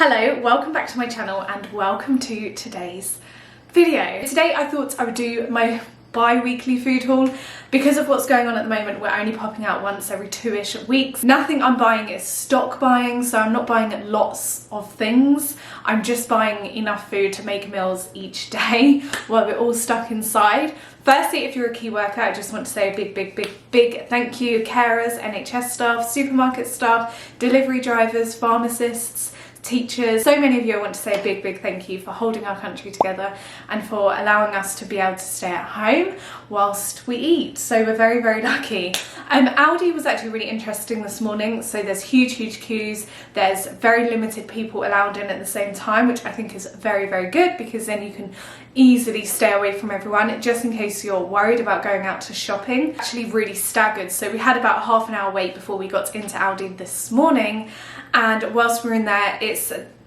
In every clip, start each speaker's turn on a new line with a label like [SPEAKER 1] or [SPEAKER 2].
[SPEAKER 1] Hello, welcome back to my channel and welcome to today's video. Today I thought I would do my bi-weekly food haul. Because of what's going on at the moment, we're only popping out once every 2-ish weeks. Nothing I'm buying is stock buying, so I'm not buying lots of things. I'm just buying enough food to make meals each day while we're all stuck inside. Firstly, if you're a key worker, I just want to say a big thank you. Carers, NHS staff, supermarket staff, delivery drivers, pharmacists, teachers, so many of you. I want to say a big thank you for holding our country together and for allowing us to be able to stay at home whilst we eat. So we're very lucky. Aldi was actually really interesting this morning. So there's huge queues. There's very limited people allowed in at the same time, which I think is very good, because then you can easily stay away from everyone, just in case you're worried about going out to shopping. Actually really staggered, so we had about half an hour wait before we got into Aldi this morning, and whilst we were in there,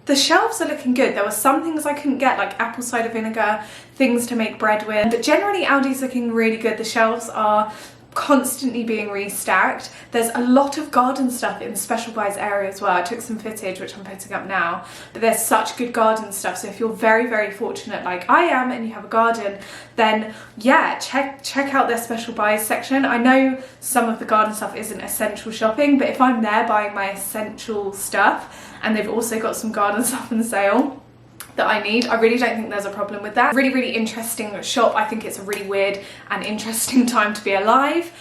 [SPEAKER 1] the shelves are looking good. There were some things I couldn't get, like apple cider vinegar, things to make bread with, but generally Aldi's looking really good. The shelves are constantly being restacked. There's a lot of garden stuff in the special buys area as well. I took some footage, which I'm putting up now, but there's such good garden stuff. So if you're very fortunate like I am and you have a garden, then yeah, check out their special buys section. I know some of the garden stuff isn't essential shopping, but if I'm there buying my essential stuff and they've also got some garden stuff on sale that I need, I really don't think there's a problem with that. Really interesting shop. I think it's a really weird and interesting time to be alive.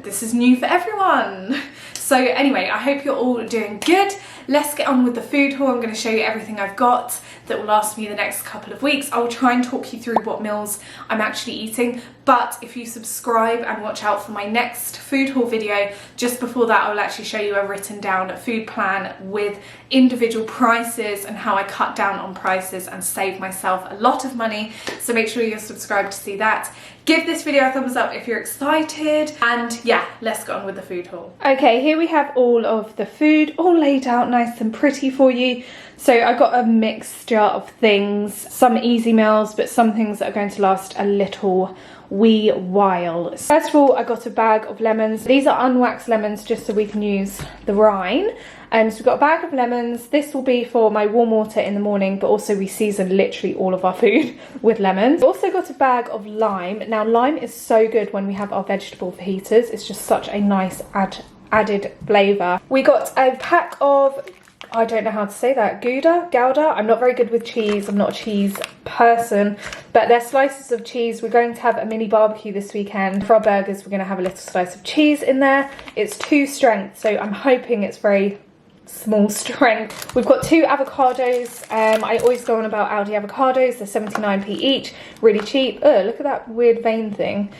[SPEAKER 1] This is new for everyone. So anyway, I hope you're all doing good. Let's get on with the food haul. I'm going to show you everything I've got that will last me the next couple of weeks. I will try and talk you through what meals I'm actually eating, but if you subscribe and watch out for my next food haul video, just before that I will actually show you a written down food plan with individual prices and how I cut down on prices and save myself a lot of money. So make sure you're subscribed to see that. Give this video a thumbs up if you're excited, and yeah, let's get on with the food haul. Okay, here we have all of the food all laid out nice and pretty for you. So I got a mixture of things, some easy meals, but some things that are going to last a little wee while. First of all, I got a bag of lemons. These are unwaxed lemons, just so we can use the rind. So we've got a bag of lemons. This will be for my warm water in the morning, but also we season literally all of our food with lemons. Also got a bag of lime. Now lime is so good when we have our vegetable fajitas. It's just such a nice added flavour. We got a pack of, I don't know how to say that, Gouda? I'm not very good with cheese. I'm not a cheese person, but they're slices of cheese. We're going to have a mini barbecue this weekend. For our burgers, we're going to have a little slice of cheese in there. It's 2 strength, so I'm hoping it's very small strength. We've got 2 avocados. I always go on about Aldi avocados. They're 79p each, really cheap. Oh, look at that weird vein thing.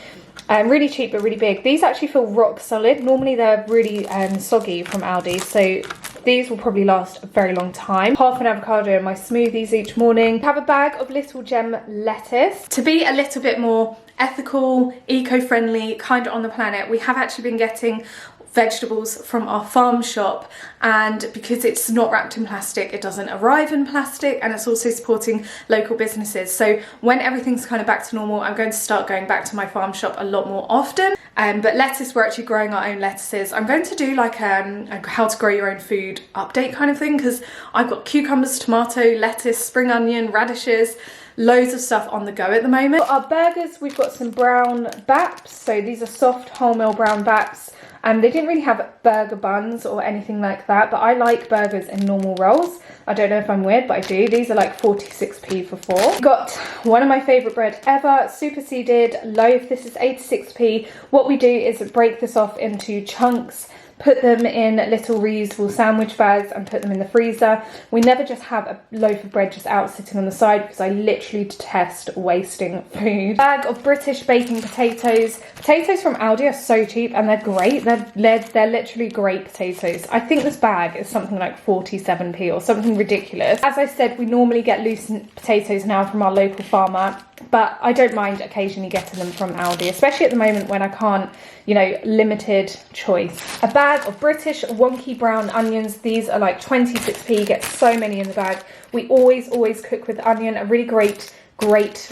[SPEAKER 1] Really cheap but really big. These actually feel rock solid. Normally they're really soggy from Aldi, so these will probably last a very long time. Half an avocado in my smoothies each morning. I have a bag of Little Gem lettuce. To be a little bit more ethical, eco-friendly, kind of on the planet, we have actually been getting vegetables from our farm shop, and because it's not wrapped in plastic, it doesn't arrive in plastic, and it's also supporting local businesses. So when everything's kind of back to normal, I'm going to start going back to my farm shop a lot more often. But lettuce, we're actually growing our own lettuces. I'm going to do like a how to grow your own food update kind of thing, because I've got cucumbers, tomato, lettuce, spring onion, radishes, loads of stuff on the go at the moment. For our burgers, we've got some brown baps. So these are soft wholemeal brown baps. They didn't really have burger buns or anything like that, but I like burgers in normal rolls. I don't know if I'm weird, but I do. These are like 46p for 4. Got one of my favourite bread ever, superseded loaf. This is 86p. What we do is break this off into chunks, put them in little reusable sandwich bags and put them in the freezer. We never just have a loaf of bread just out sitting on the side, because I literally detest wasting food. Bag of British baking potatoes. Potatoes from Aldi are so cheap and they're great. They're literally great potatoes. I think this bag is something like 47p or something ridiculous. As I said, we normally get loosened potatoes now from our local farmer, but I don't mind occasionally getting them from Aldi, especially at the moment when I can't, you know, limited choice. A bag of British wonky brown onions. These are like 26p, get so many in the bag. We always cook with onion. A really great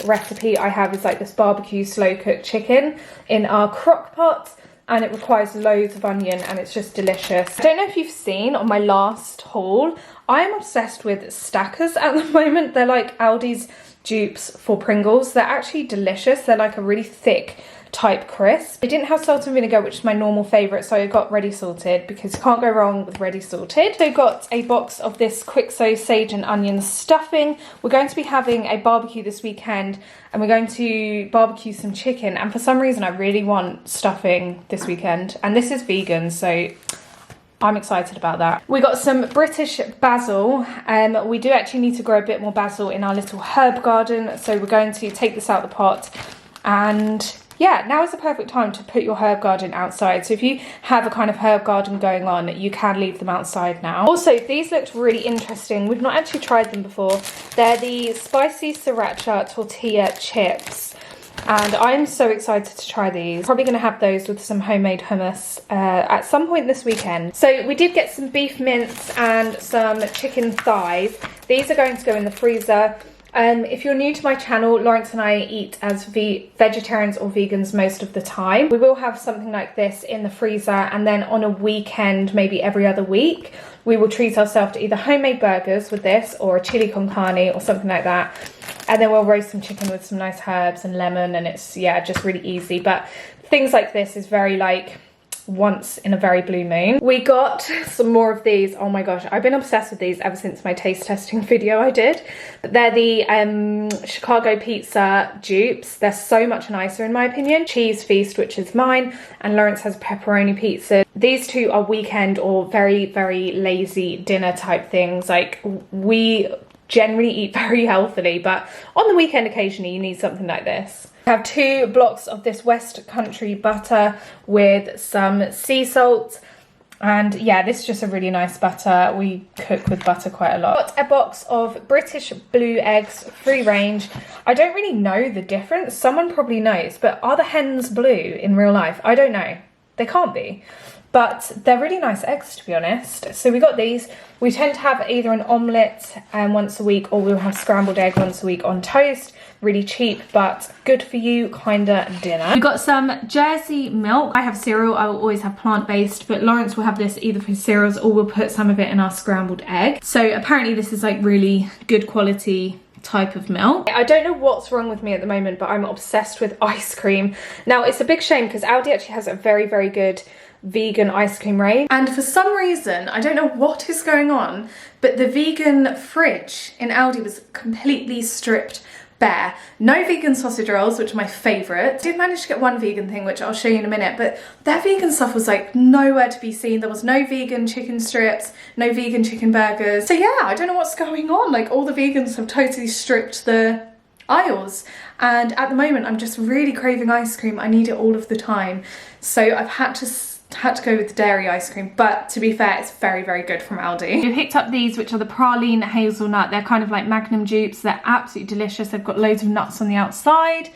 [SPEAKER 1] recipe I have is like this barbecue slow cooked chicken in our crock pot. and it requires loads of onion, and it's just delicious. I don't know if you've seen on my last haul, I am obsessed with stackers at the moment. They're like Aldi's dupes for Pringles. They're actually delicious. They're like a really thick type crisp. I didn't have salt and vinegar, which is my normal favourite, so I got ready salted because you can't go wrong with ready salted. So got a box of this quick sage and onion stuffing. We're going to be having a barbecue this weekend, and we're going to barbecue some chicken, and for some reason I really want stuffing this weekend, and this is vegan, so I'm excited about that. We got some British basil. We do actually need to grow a bit more basil in our little herb garden, so we're going to take this out of the pot. And yeah, now is the perfect time to put your herb garden outside. So if you have a kind of herb garden going on, you can leave them outside now. Also, these looked really interesting. We've not actually tried them before. They're the spicy Sriracha tortilla chips. And I'm so excited to try these. Probably going to have those with some homemade hummus at some point this weekend. So we did get some beef mince and some chicken thighs. These are going to go in the freezer. If you're new to my channel, Lawrence and I eat as vegetarians or vegans most of the time. We will have something like this in the freezer, and then on a weekend, maybe every other week, we will treat ourselves to either homemade burgers with this or a chili con carne or something like that. And then we'll roast some chicken with some nice herbs and lemon, and it's, yeah, just really easy. But things like this is very like once in a very blue moon. We got some more of these. Oh my gosh, I've been obsessed with these ever since my taste testing video I did. But they're the Chicago pizza dupes. They're so much nicer in my opinion. Cheese Feast, which is mine, and Lawrence has pepperoni pizza. These two are weekend or very, very lazy dinner type things. Like, we generally eat very healthily, but on the weekend occasionally you need something like this. I have 2 blocks of this West Country butter with some sea salt, and yeah, this is just a really nice butter. We cook with butter quite a lot. Got a box of British blue eggs, free range. I don't really know the difference. Someone probably knows, but are the hens blue in real life? I don't know. They can't be. But they're really nice eggs, to be honest. So we got these. We tend to have either an omelette once a week, or we'll have scrambled egg once a week on toast. Really cheap, but good for you kinda dinner. We got some Jersey milk. I have cereal. I will always have plant-based, but Lawrence will have this either for cereals, or we'll put some of it in our scrambled egg. So apparently this is like really good quality type of milk. I don't know what's wrong with me at the moment, but I'm obsessed with ice cream. Now, it's a big shame because Aldi actually has a very, very good vegan ice cream range, and for some reason, I don't know what is going on, but the vegan fridge in Aldi was completely stripped bare. No vegan sausage rolls, which are my favourite. I did manage to get one vegan thing, which I'll show you in a minute, but their vegan stuff was like nowhere to be seen. There was no vegan chicken strips, no vegan chicken burgers. So yeah, I don't know what's going on. Like, all the vegans have totally stripped the aisles, and at the moment I'm just really craving ice cream. I need it all of the time, so I've had to go with the dairy ice cream, but to be fair, it's very, very good from Aldi. We picked up these, which are the Praline Hazelnut. They're kind of like Magnum dupes. They're absolutely delicious. They've got loads of nuts on the outside.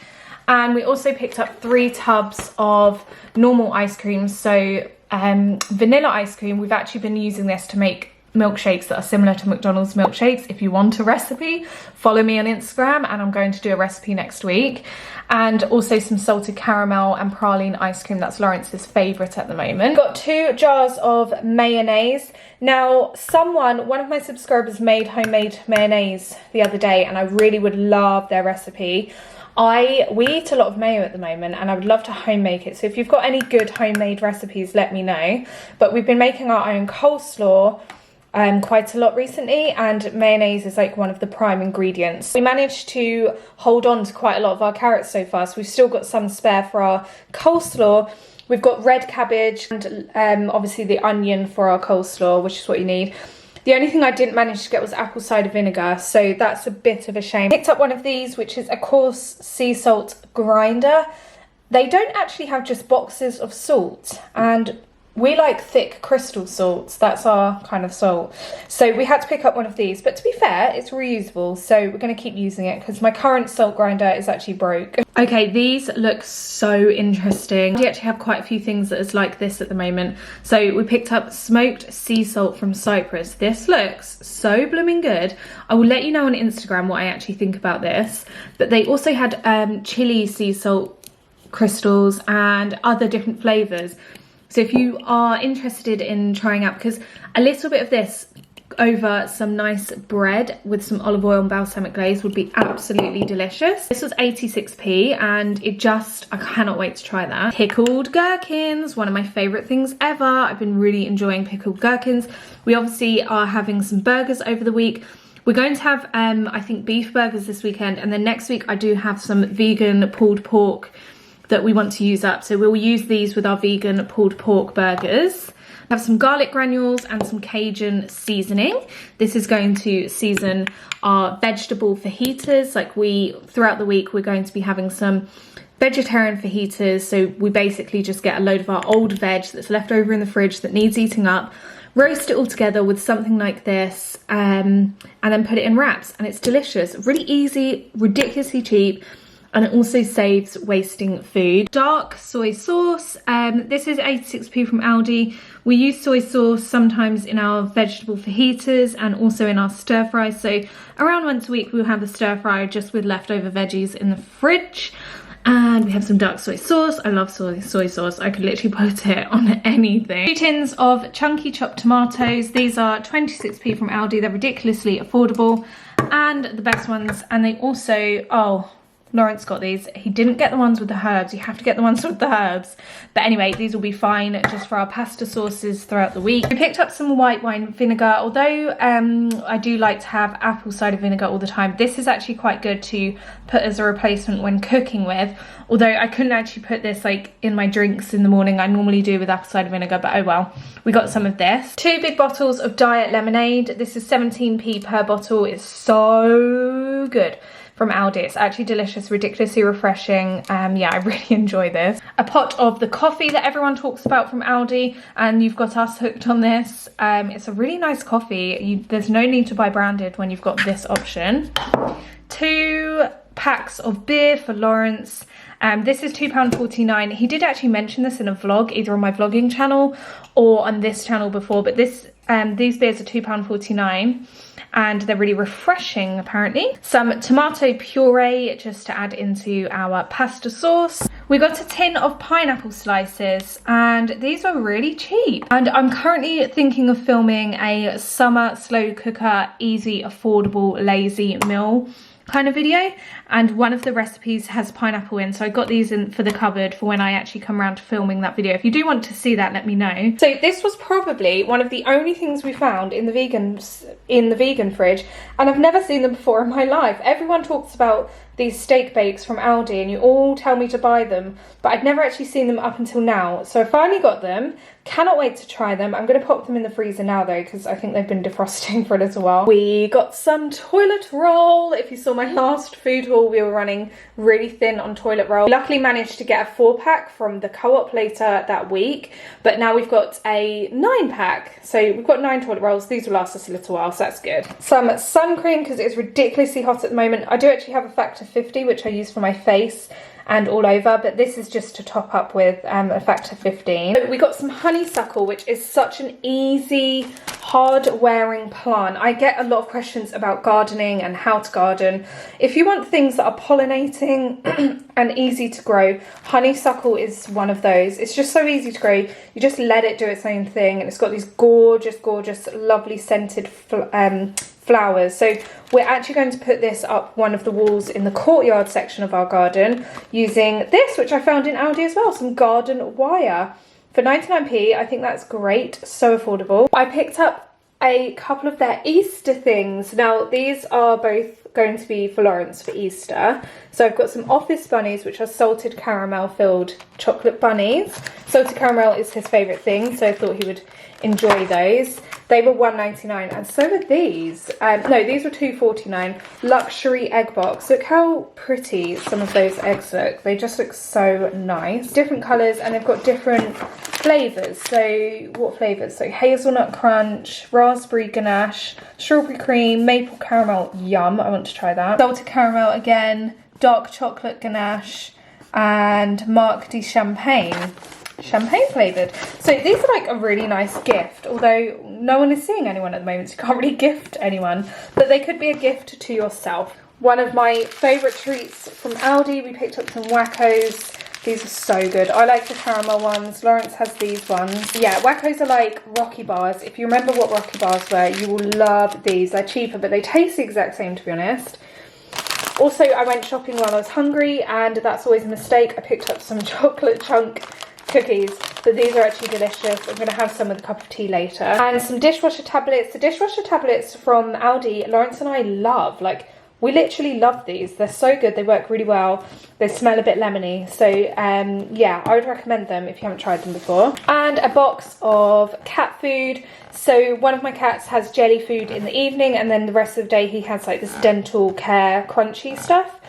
[SPEAKER 1] And we also picked up 3 tubs of normal ice cream. So vanilla ice cream. We've actually been using this to make milkshakes that are similar to McDonald's milkshakes. If you want a recipe, follow me on Instagram, and I'm going to do a recipe next week. And also some salted caramel and praline ice cream. That's Lawrence's favourite at the moment. Got 2 jars of mayonnaise. Now, one of my subscribers made homemade mayonnaise the other day, and I really would love their recipe. We eat a lot of mayo at the moment, and I would love to home make it. So if you've got any good homemade recipes, let me know. But we've been making our own coleslaw quite a lot recently, and mayonnaise is like one of the prime ingredients. We managed to hold on to quite a lot of our carrots so far, so we've still got some spare for our coleslaw. We've got red cabbage and obviously the onion for our coleslaw, which is what you need. The only thing I didn't manage to get was apple cider vinegar, so that's a bit of a shame. Picked up one of these, which is a coarse sea salt grinder. They don't actually have just boxes of salt, and we like thick crystal salts. That's our kind of salt. So we had to pick up one of these, but to be fair, it's reusable, so we're going to keep using it because my current salt grinder is actually broke. Okay, these look so interesting. We actually have quite a few things that is like this at the moment. So we picked up smoked sea salt from Cyprus. This looks so blooming good. I will let you know on Instagram what I actually think about this. But they also had chili sea salt crystals and other different flavours. So if you are interested in trying out, because a little bit of this over some nice bread with some olive oil and balsamic glaze would be absolutely delicious. This was 86p and I cannot wait to try that. Pickled gherkins, one of my favourite things ever. I've been really enjoying pickled gherkins. We obviously are having some burgers over the week. We're going to have, I think, beef burgers this weekend, and then next week I do have some vegan pulled pork that we want to use up. So we'll use these with our vegan pulled pork burgers. I have some garlic granules and some Cajun seasoning. This is going to season our vegetable fajitas. Like throughout the week, we're going to be having some vegetarian fajitas. So we basically just get a load of our old veg that's left over in the fridge that needs eating up, roast it all together with something like this, and then put it in wraps, and it's delicious. Really easy, ridiculously cheap, and it also saves wasting food. Dark soy sauce. This is 86p from Aldi. We use soy sauce sometimes in our vegetable fajitas and also in our stir fries. So around once a week we'll have the stir fry just with leftover veggies in the fridge. And we have some dark soy sauce. I love soy sauce. I could literally put it on anything. 2 tins of chunky chopped tomatoes. These are 26p from Aldi. They're ridiculously affordable and the best ones. And they also, oh, Lawrence got these. He didn't get the ones with the herbs. You have to get the ones with the herbs. But anyway, these will be fine just for our pasta sauces throughout the week. We picked up some white wine vinegar. Although I do like to have apple cider vinegar all the time, this is actually quite good to put as a replacement when cooking with. Although I couldn't actually put this like in my drinks in the morning. I normally do with apple cider vinegar, but oh well. We got some of this. 2 big bottles of diet lemonade. This is 17p per bottle. It's so good. From Aldi. It's actually delicious, ridiculously refreshing. Yeah, I really enjoy this. A pot of the coffee that everyone talks about from Aldi, and you've got us hooked on this. It's a really nice coffee. There's no need to buy branded when you've got this option. 2 packs of beer for Lawrence. This is £2.49. He did actually mention this in a vlog, either on my vlogging channel or on this channel before, but these beers are £2.49. And they're really refreshing, apparently. Some tomato puree just to add into our pasta sauce. We got a tin of pineapple slices, and these are really cheap. And I'm currently thinking of filming a summer slow cooker, easy, affordable, lazy meal kind of video, and one of the recipes has pineapple in, so I got these in for the cupboard for when I actually come around to filming that video. If you do want to see that, let me know. So this was probably one of the only things we found in the vegan fridge, and I've never seen them before in my life. Everyone talks about these steak bakes from Aldi and you all tell me to buy them, but I'd never actually seen them up until now. So I finally got them. Cannot wait to try them. I'm going to pop them in the freezer now though, because I think they've been defrosting for a little while. We got some toilet roll. If you saw my last food haul, we were running really thin on toilet roll. We luckily managed to get a 4-pack from the Co-op later that week, but now we've got a 9-pack. So we've got 9 toilet rolls. These will last us a little while, so that's good. Some sun cream, because it's ridiculously hot at the moment. I do actually have a factor 50, which I use for my face and all over, but this is just to top up with a factor 15. So we got some honeysuckle, which is such an easy, hard wearing plant. I get a lot of questions about gardening and how to garden. If you want things that are pollinating and easy to grow, honeysuckle is one of those. It's just so easy to grow. You just let it do its own thing, and it's got these gorgeous, lovely scented flowers. So we're actually going to put this up one of the walls in the courtyard section of our garden using this, which I found in Aldi as well, some garden wire for 99p. I think that's great, so affordable. I picked up a couple of their Easter things. Now these are both going to be for Lawrence for Easter. So I've got some Office Bunnies, which are salted caramel filled chocolate bunnies. Salted caramel is his favourite thing, so I thought he would enjoy those. They were $1.99, and so were these. No, these were $2.49. Luxury egg box. Look how pretty some of those eggs look. They just look so nice. Different colours, and they've got different flavours. So what flavours? So hazelnut crunch, raspberry ganache, strawberry cream, maple caramel. Yum, I want to try that. Salted caramel again, dark chocolate ganache, and Marc de Champagne flavoured. So these are like a really nice gift, although no one is seeing anyone at the moment, so you can't really gift anyone, but they could be a gift to yourself. One of my favourite treats from Aldi, we picked up some Wackos. These are so good. I like the caramel ones. Lawrence has these ones. Yeah, Wackos are like Rocky bars. If you remember what Rocky bars were, you will love these. They're cheaper, but they taste the exact same, to be honest. Also, I went shopping while I was hungry, and that's always a mistake. I picked up some chocolate chunk cookies, but these are actually delicious. I'm going to have some with a cup of tea later. And some dishwasher tablets. The dishwasher tablets from Aldi, Lawrence and I love. Like, we literally love these. They're so good. They work really well. They smell a bit lemony. So, yeah, I would recommend them if you haven't tried them before. And a box of cat food. So one of my cats has jelly food in the evening, and then the rest of the day he has like this dental care crunchy stuff.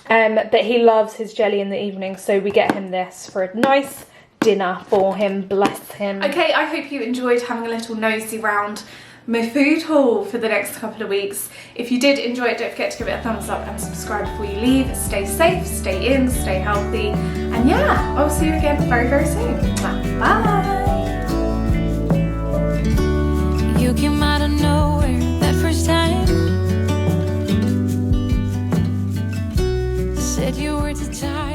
[SPEAKER 1] But he loves his jelly in the evening, so we get him this for a nice dinner for him. Bless him. Okay, I hope you enjoyed having a little nosy round my food haul for the next couple of weeks. If you did enjoy it, don't forget to give it a thumbs up and subscribe before you leave. Stay safe, stay in, stay healthy, and yeah, I'll see you again very, very soon. Bye. You came out of nowhere that first time. Said you were too tired.